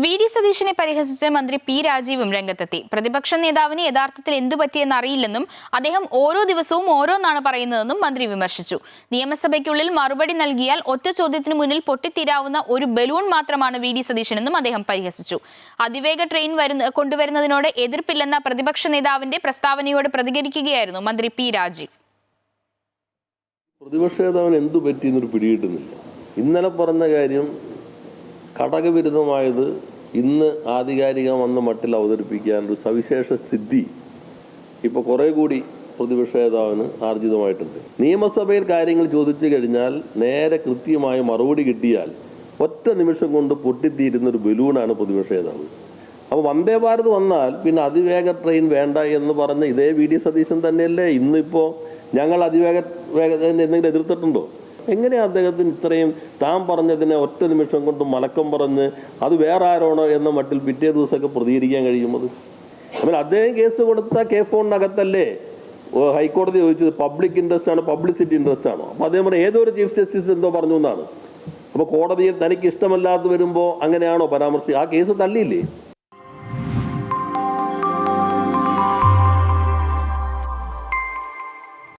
VD. സതീശനെ പരിഹസിച്ച് മന്ത്രി പി. രാജീവും രംഗത്തെത്തി. പ്രതിപക്ഷ നേതാവിന് യഥാർത്ഥത്തിൽ എന്തുപറ്റിയെന്ന് അറിയില്ലെന്നും അദ്ദേഹം ഓരോ ദിവസവും ഓരോന്നാണ് പറയുന്നതെന്നും മന്ത്രി വിമർശിച്ചു. നിയമസഭയ്ക്കുള്ളിൽ മറുപടി നൽകിയാൽ ഒറ്റ ചോദ്യത്തിന് മുന്നിൽ പൊട്ടിത്തീരാവുന്ന ഒരു ബലൂൺ മാത്രമാണ് വി.ഡി. സതീശനെന്നും അദ്ദേഹം പരിഹസിച്ചു. അതിവേഗ ട്രെയിൻ കൊണ്ടുവരുന്നതിനോട് എതിർപ്പില്ലെന്ന പ്രതിപക്ഷ നേതാവിന്റെ പ്രസ്താവനയോട് പ്രതികരിക്കുകയായിരുന്നു മന്ത്രി പി. രാജീവ്. പ്രതിപക്ഷ നേതാവിന് എന്തു പറ്റിയെന്നൊരു പിടികിട്ടുന്നില്ല. ഇന്നലെ പറഞ്ഞ കാര്യം ഘടകവിരുദ്ധമായത് ഇന്ന് ആധികാരികമെന്ന മട്ടിൽ അവതരിപ്പിക്കാൻ ഒരു സവിശേഷ സ്ഥിതി ഇപ്പോൾ കുറേ കൂടി പ്രതിപക്ഷ നേതാവിന് ആർജിതമായിട്ടുണ്ട്. നിയമസഭയിൽ കാര്യങ്ങൾ ചോദിച്ചു കഴിഞ്ഞാൽ നേരെ കൃത്യമായ മറുപടി കിട്ടിയാൽ ഒറ്റ നിമിഷം കൊണ്ട് പൊട്ടിത്തീരുന്നൊരു ബലൂണാണ് പ്രതിപക്ഷ നേതാവ്. അപ്പോൾ വന്ദേ ഭാരത് വന്നാൽ പിന്നെ അതിവേഗ ട്രെയിൻ വേണ്ട എന്ന് പറഞ്ഞ ഇതേ വി.ഡി. സതീശൻ തന്നെയല്ലേ ഇന്നിപ്പോൾ ഞങ്ങൾ അതിവേഗ എന്തെങ്കിലും എതിർത്തിട്ടുണ്ടോ? എങ്ങനെയാണ് അദ്ദേഹത്തിന് ഇത്രയും താൻ പറഞ്ഞതിനെ ഒറ്റ നിമിഷം കൊണ്ട് മലക്കം പറഞ്ഞ് അത് വേറെ ആരോണോ എന്ന മട്ടിൽ പിറ്റേ ദിവസമൊക്കെ പ്രതികരിക്കാൻ കഴിയുന്നത്? അപ്പോൾ അദ്ദേഹം കേസ് കൊടുത്ത K4-നകത്തല്ലേ ഹൈക്കോടതി ചോദിച്ചത് പബ്ലിക് ഇൻട്രസ്റ്റ് ആണോ പബ്ലിസിറ്റി ഇൻട്രസ്റ്റ് ആണോ? അപ്പോൾ അദ്ദേഹം പറഞ്ഞ ഏതൊരു ചീഫ് ജസ്റ്റിസ് എന്തോ പറഞ്ഞു എന്നാണ്. അപ്പോൾ കോടതിയിൽ തനിക്ക് ഇഷ്ടമല്ലാതെ വരുമ്പോൾ അങ്ങനെയാണോ പരാമർശിക്കുക? ആ കേസ് തള്ളിയില്ലേ?